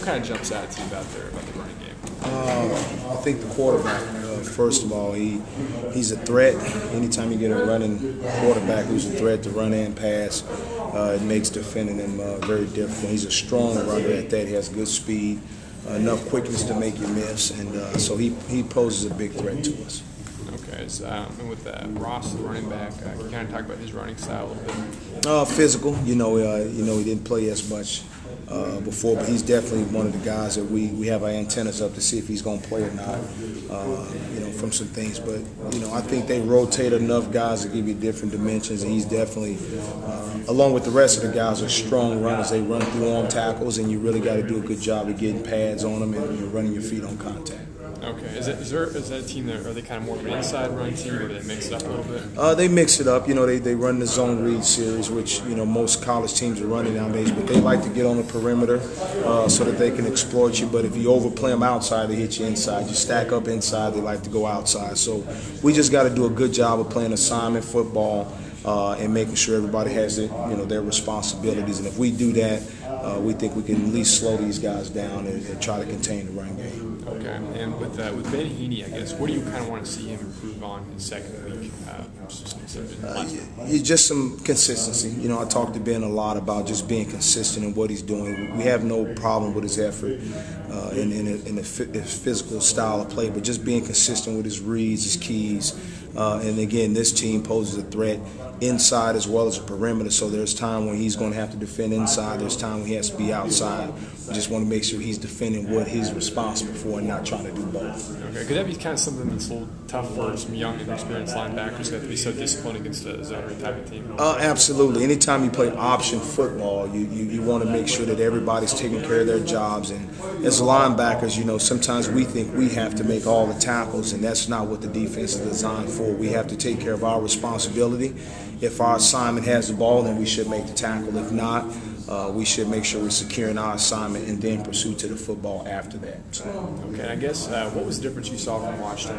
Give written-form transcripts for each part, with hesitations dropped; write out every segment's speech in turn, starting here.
kind of jumps out to you about the running game? I think the quarterback, first of all, he's a threat. Anytime you get a running quarterback who's a threat to run and pass, it makes defending him very difficult. He's a strong runner at that. He has good speed, enough quickness to make you miss, and so he poses a big threat to us. Okay, so and with Ross, the running back, can you kind of talk about his running style a little bit? Physical. He didn't play as much before, but he's definitely one of the guys that we have our antennas up to see if he's going to play or not. From some things, but I think they rotate enough guys to give you different dimensions, and he's definitely, along with the rest of the guys, are strong runners. They run through arm tackles, and you really got to do a good job of getting pads on them and running your feet on contact. Okay, is that a team that are they kind of more of an inside run team, or do they mix it up a little bit? They mix it up. They run the zone read series, which most college teams are running nowadays. But they like to get on the perimeter so that they can exploit you. But if you overplay them outside, they hit you inside. You stack up inside, they like to go outside. So we just got to do a good job of playing assignment football and making sure everybody has their responsibilities. And if we do that, we think we can at least slow these guys down and try to contain the run game. Okay, and with Ben Heaney, I guess, what do you kind of want to see him improve on in second week? Just some consistency. I talked to Ben a lot about just being consistent in what he's doing. We have no problem with his effort in his physical style of play, but just being consistent with his reads, his keys. And again, this team poses a threat inside as well as a perimeter, so there's time when he's going to have to defend inside, there's time when he has to be outside. We just want to make sure he's defending what he's responsible for and not trying to do both. Okay, could that be kind of something that's a little tough for some young and experienced linebackers who have to be so disciplined against a zone read type of team? Absolutely. Anytime you play option football, you want to make sure that everybody's taking care of their jobs, and as linebackers, sometimes we think we have to make all the tackles, and that's not what the defense is designed for. We have to take care of our responsibility. If our assignment has the ball, then we should make the tackle. If not, we should make sure we're securing our assignment and then pursue to the football after that. Okay, I guess what was the difference you saw from watching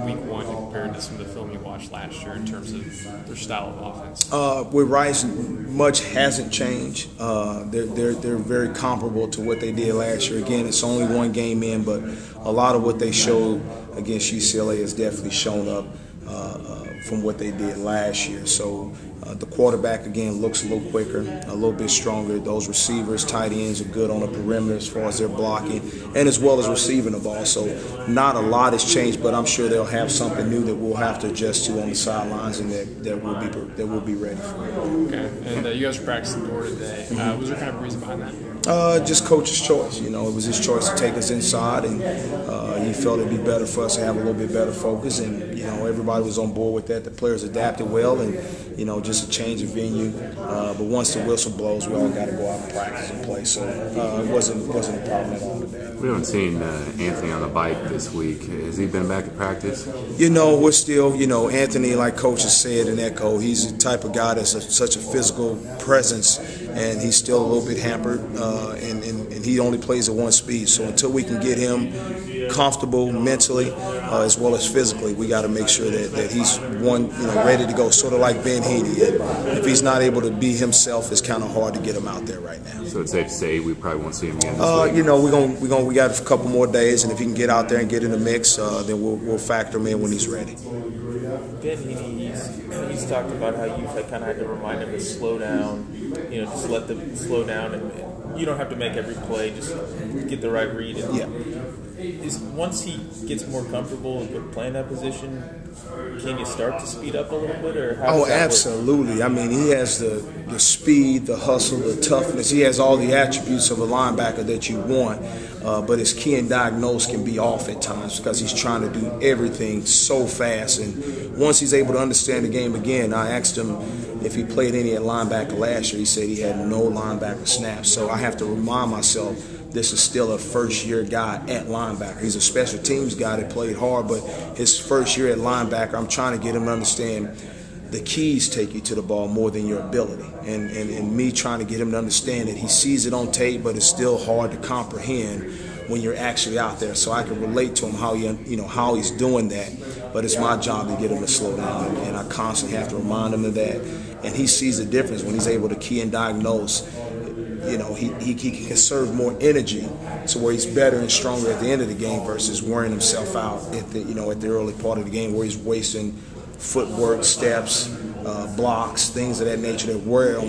week one compared to some of the film you watched last year in terms of their style of offense? With Rice, much hasn't changed. They're very comparable to what they did last year. Again, it's only one game in, but a lot of what they showed against UCLA has definitely shown up from what they did last year. So the quarterback, again, looks a little quicker, a little bit stronger. Those receivers, tight ends are good on the perimeter as far as their blocking and as well as receiving the ball. So not a lot has changed, but I'm sure they'll have something new that we'll have to adjust to on the sidelines and that we'll be ready for. Okay, and you guys were practicing indoor today. Was there kind of a reason behind that? Just coach's choice. It was his choice to take us inside, and he felt it'd be better for us to have a little bit better focus, and everybody was on board with that. The players adapted well, and just a change of venue. But once the whistle blows, we all got to go out and practice and play. So it wasn't a problem at all today. We haven't seen Anthony on the bike this week. Has he been back at practice? We're still, Anthony, like Coach has said and echoed, he's the type of guy that's such a physical presence, and he's still a little bit hampered, and he only plays at one speed. So until we can get him comfortable mentally as well as physically, we got to make sure that he's ready to go, sort of like Ben Heaney. And if he's not able to be himself, it's kind of hard to get him out there right now. So it's safe to say we probably won't see him again this week? We got a couple more days, and if he can get out there and get in the mix, then we'll factor him in when he's ready. Ben Heaney, he's talked about how you've kind of had to remind him to slow down, just let them slow down, and you don't have to make every play, just get the right read. And yeah. Once he gets more comfortable with playing that position, can you start to speed up a little bit, or how does that absolutely. work? I mean, he has the speed, the hustle, the toughness. He has all the attributes of a linebacker that you want, but his key and diagnose can be off at times because he's trying to do everything so fast. And once he's able to understand the game again, I asked him if he played any at linebacker last year. He said he had no linebacker snaps. So I have to remind myself this is still a first-year guy at linebacker. He's a special teams guy that played hard, but his first year at linebacker, I'm trying to get him to understand the keys take you to the ball more than your ability. And me trying to get him to understand that he sees it on tape, but it's still hard to comprehend when you're actually out there. So I can relate to him how he's doing that, but it's my job to get him to slow down, and I constantly have to remind him of that. And he sees the difference when he's able to key and diagnose he can conserve more energy, so where he's better and stronger at the end of the game versus wearing himself out at the early part of the game where he's wasting footwork, steps, blocks, things of that nature that wear on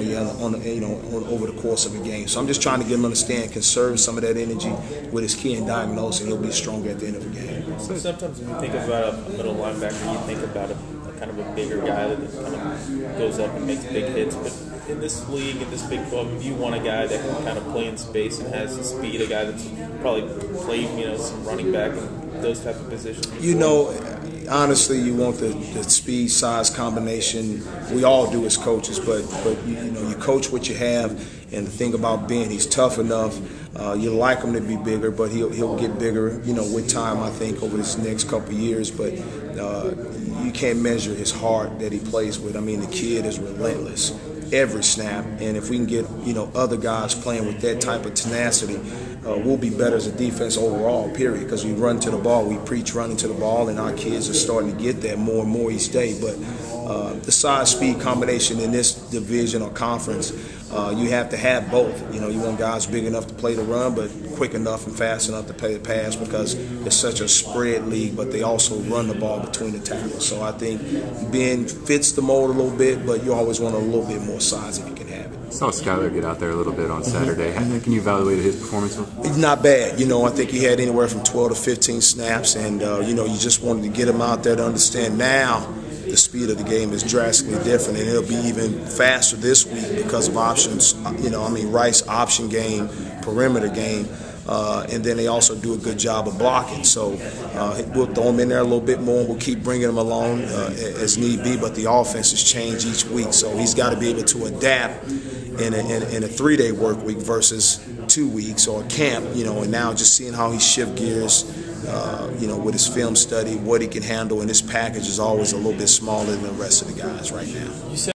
over the course of a game. So I'm just trying to get him to understand, conserve some of that energy with his key and diagnose, and he'll be stronger at the end of the game. So sometimes when you think about a middle linebacker, you think about a kind of a bigger guy that kind of goes up and makes big hits. But in this league, in this Big 12, you want a guy that can kind of play in space and has the speed, a guy that's probably played, some running back and those type of positions. Honestly, you want the speed size combination. We all do as coaches, but you coach what you have. And the thing about Ben, he's tough enough. You like him to be bigger, but he'll get bigger, with time, I think, over this next couple of years. But you can't measure his heart that he plays with. I mean, the kid is relentless every snap, and if we can get other guys playing with that type of tenacity, we'll be better as a defense overall, period, because we run to the ball. We preach running to the ball, and our kids are starting to get that more and more each day. But the size-speed combination in this division or conference, you have to have both. You want guys big enough to play the run, but quick enough and fast enough to play the pass, because it's such a spread league, but they also run the ball between the tackles. So I think Ben fits the mold a little bit, but you always want a little bit more size if you can have it. Saw Skyler get out there a little bit on Saturday. Can you evaluate his performance? Not bad. I think he had anywhere from 12 to 15 snaps, and you just wanted to get him out there to understand now the speed of the game is drastically different, and it'll be even faster this week because of options. Rice option game, perimeter game, and then they also do a good job of blocking. So we'll throw him in there a little bit more. We'll keep bringing him along as need be, but the offense has changed each week, so he's got to be able to adapt in a 3-day work week versus 2 weeks or a camp, and now just seeing how he shift gears, with his film study, what he can handle, and his package is always a little bit smaller than the rest of the guys right now.